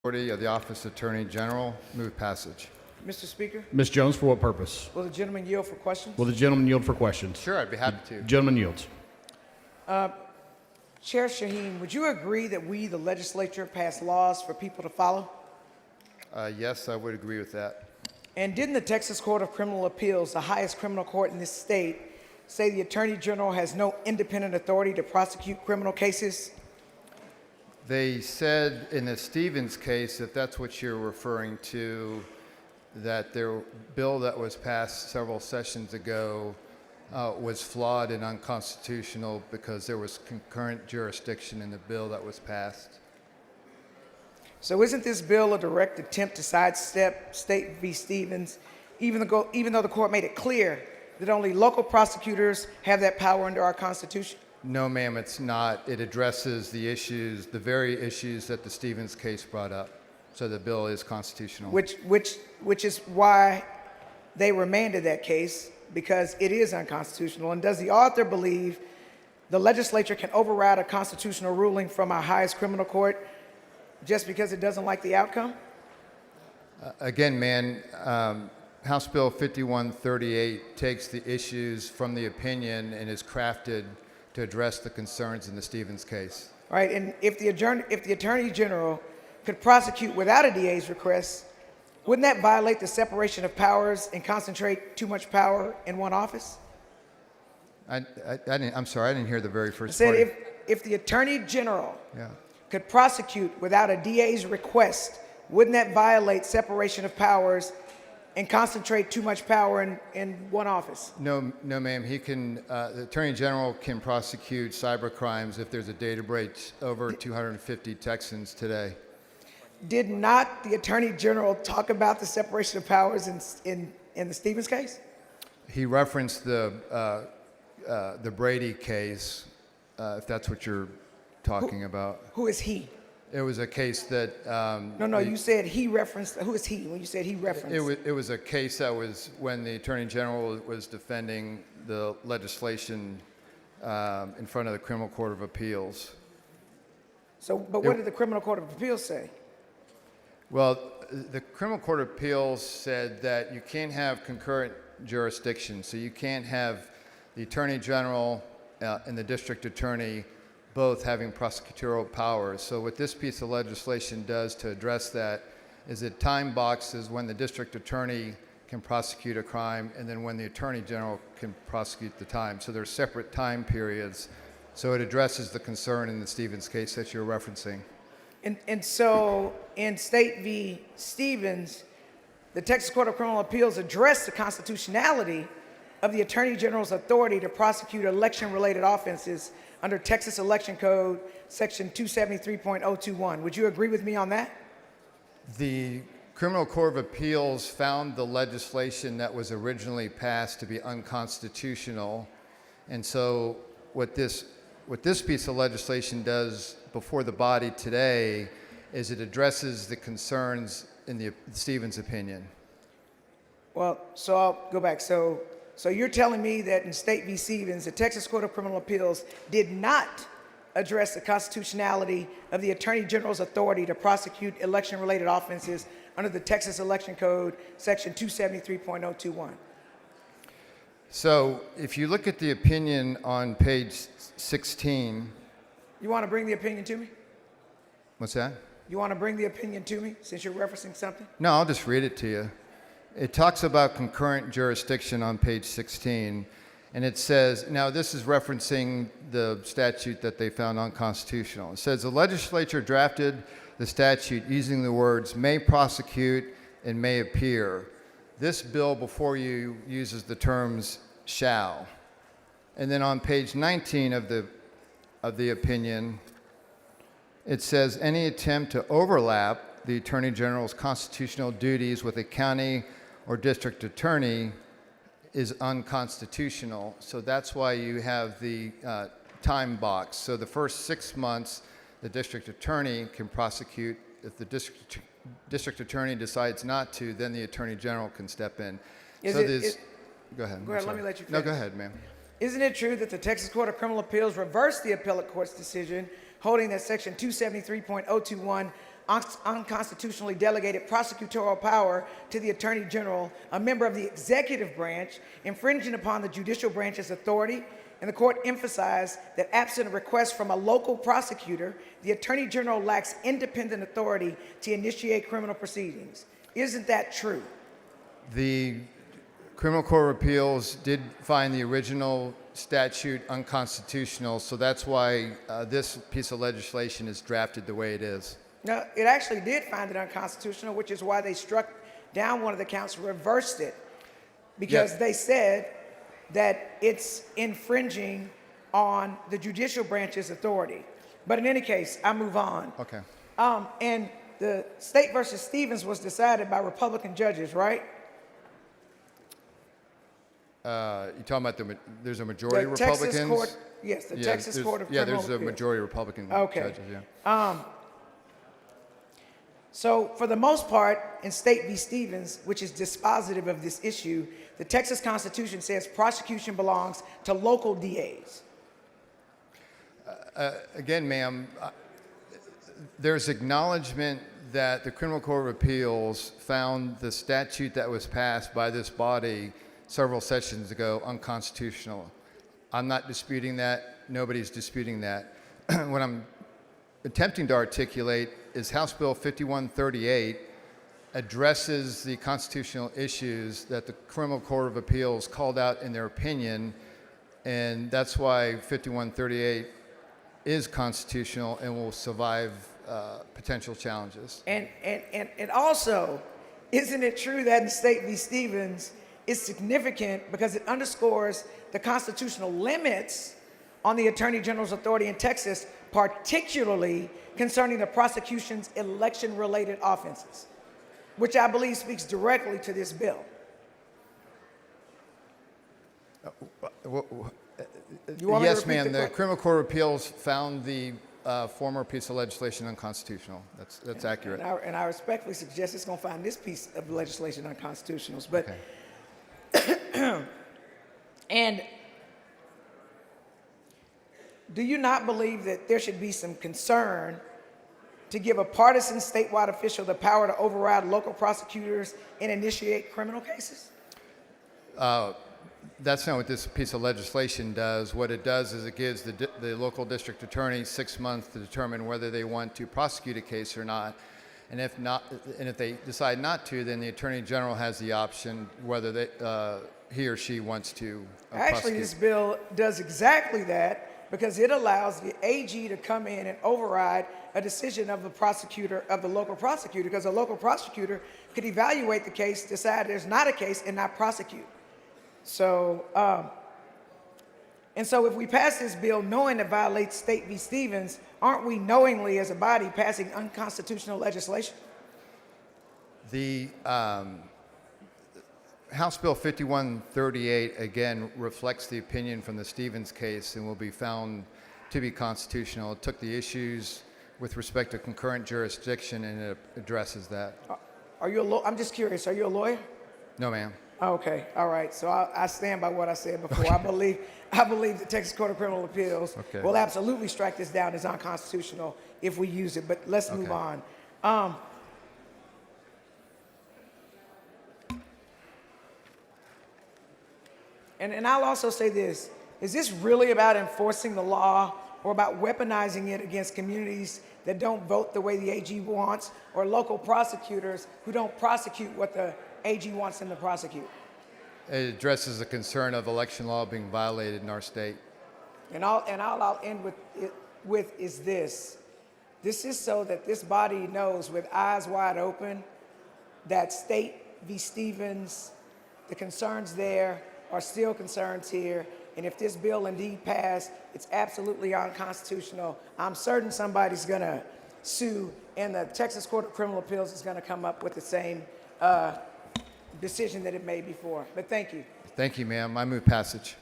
Authority of the Office of Attorney General. Move passage. Mr. Speaker, Ms. Jones, for what purpose? will the gentleman yield for questions? Will the gentleman yield for questions? Sure, I'd be happy to. Gentleman yields. Chair Shaheen, would you agree that we, the legislature, pass laws for people to follow? Yes, I would agree with that. And didn't the Texas Court of Criminal Appeals, the highest criminal court in this state, say the Attorney General has no independent authority to prosecute criminal cases? They said in the Stevens case, if that's what you're referring to, that their bill that was passed several sessions ago was flawed and unconstitutional because there was concurrent jurisdiction in the bill that was passed. So isn't this bill a direct attempt to sidestep State v. Stevens, even though the court made it clear that only local prosecutors have that power under our Constitution? No, ma'am, it's not. It addresses the issues, the very issues that the Stevens case brought up. So the bill is constitutional. Which is why they remanded that case, because it is unconstitutional. And does the author believe the legislature can override a constitutional ruling from our highest criminal court just because it doesn't like the outcome? Again, man, House Bill 5138 takes the issues from the opinion and is crafted to address the concerns in the Stevens case. All right, and if the Attorney General could prosecute without a DA's request, wouldn't that violate the separation of powers and concentrate too much power in one office? I'm sorry, I didn't hear the very I first said part. if the Attorney General Yeah. could prosecute without a DA's request, wouldn't that violate separation of powers and concentrate too much power in one office? No, ma'am. He can. The Attorney General can prosecute cyber crimes if there's a data breach over 250 Texans today. Did not the Attorney General talk about the separation of powers in the Stevens case? He referenced the Brady case, if that's what you're talking about. Who is he? It was a case that. No, you said he referenced. Who is he when you said he referenced? It was a case that was when the Attorney General was defending the legislation in front of the Criminal Court of Appeals. So, but what did the Criminal Court of Appeals say? Well, the Criminal Court of Appeals said that you can't have concurrent jurisdiction, so you can't have the Attorney General and the District Attorney both having prosecutorial powers. So what this piece of legislation does to address that is it time boxes when the District Attorney can prosecute a crime and then when the Attorney General can prosecute the time. So there's separate time periods. So it addresses the concern in the Stevens case that you're referencing. And so in State v. Stevens, the Texas Court of Criminal Appeals addressed the constitutionality of the Attorney General's authority to prosecute election-related offenses under Texas Election Code, Section 273.021. Would you agree with me on that? The Criminal Court of Appeals found the legislation that was originally passed to be unconstitutional. And so what this piece of legislation does before the body today is it addresses the concerns in the Stevens opinion. Well, so I'll go back. So you're telling me that in State v. Stevens, the Texas Court of Criminal Appeals did not address the constitutionality of the Attorney General's authority to prosecute election-related offenses under the Texas Election Code, Section 273.021. So if you look at the opinion on page 16. You want to bring the opinion to me? What's that? You want to bring the opinion to me since you're referencing something? No, I'll just read it to you. It talks about concurrent jurisdiction on page 16, and it says, now this is referencing the statute that they found unconstitutional. It says the legislature drafted the statute using the words may prosecute and may appear. This bill before you uses the terms shall. And then on page 19 of the opinion, it says any attempt to overlap the Attorney General's constitutional duties with a county or district attorney is unconstitutional. So that's why you have the time box. So the first 6 months, the district attorney can prosecute. If the district attorney decides not to, then the Attorney General can step in. Go ahead. Go ahead, let me let you finish. No, go ahead, ma'am. Isn't it true that the Texas Court of Criminal Appeals reversed the appellate court's decision, holding that Section 273.021 unconstitutionally delegated prosecutorial power to the Attorney General, a member of the executive branch, infringing upon the judicial branch's authority. And the court emphasized that absent a request from a local prosecutor, the Attorney General lacks independent authority to initiate criminal proceedings. Isn't that true? The Criminal Court of Appeals did find the original statute unconstitutional, so that's why this piece of legislation is drafted the way it is. No, it actually did find it unconstitutional, which is why they struck down one of the counts, reversed it, because Yeah. they said that it's infringing on the judicial branch's authority. But in any case, I move on. Okay. And the State versus Stevens was decided by Republican judges, right? You talking about there's a majority The of Texas Republicans? Court, yes, the Texas Court of Criminal there's a Appeals. majority of Republican Okay. judges, yeah. So for the most part, in State v. Stevens, which is dispositive of this issue, the Texas Constitution says prosecution belongs to local DAs. Again, ma'am, there's acknowledgement that the Criminal Court of Appeals found the statute that was passed by this body several sessions ago unconstitutional. I'm not disputing that. Nobody's disputing that. What I'm attempting to articulate is House Bill 5138 addresses the constitutional issues that the Criminal Court of Appeals called out in their opinion, and that's why 5138 is constitutional and will survive potential challenges. And also, isn't it true that in State v. Stevens, it's significant because it underscores the constitutional limits on the Attorney General's authority in Texas, particularly concerning the prosecution's election-related offenses, which I believe speaks directly to this bill. You want me to Yes, repeat ma'am. the The question? Criminal Court of Appeals found the former piece of legislation unconstitutional. That's accurate. And I respectfully suggest it's going to find this piece of legislation unconstitutional. But Okay. And do you not believe that there should be some concern to give a partisan statewide official the power to override local prosecutors and initiate criminal cases? That's not what this piece of legislation does. What it does is it gives the local district attorney 6 months to determine whether they want to prosecute a case or not. And if not, and if they decide not to, then the attorney general has the option whether he or she wants to Actually, prosecute. this bill does exactly that because it allows the AG to come in and override a decision of the prosecutor, of the local prosecutor, because a local prosecutor could evaluate the case, decide there's not a case, and not prosecute. So, and so if we pass this bill knowing it violates State v. Stevens, aren't we knowingly as a body passing unconstitutional legislation? The House Bill 5138, again, reflects the opinion from the Stevens case and will be found to be constitutional. It took the issues with respect to concurrent jurisdiction and it addresses that. Are you I'm just curious, are you a lawyer? No, ma'am. Okay, all right. So I stand by what I said before. I believe the Texas Court of Criminal Appeals Okay. will absolutely strike this down as unconstitutional if we use it. But let's move Okay. on. And I'll also say this: is this really about enforcing the law, or about weaponizing it against communities that don't vote the way the AG wants, or local prosecutors who don't prosecute what the AG wants them to prosecute? It addresses the concern of election law being violated in our state. And all I'll end with is this. This is so that this body knows with eyes wide open that State v. Stevens, the concerns there are still concerns here. And if this bill indeed passed, it's absolutely unconstitutional. I'm certain somebody's going to sue, and the Texas Court of Criminal Appeals is going to come up with the same decision that it made before. But thank you. Thank you, ma'am. I move passage.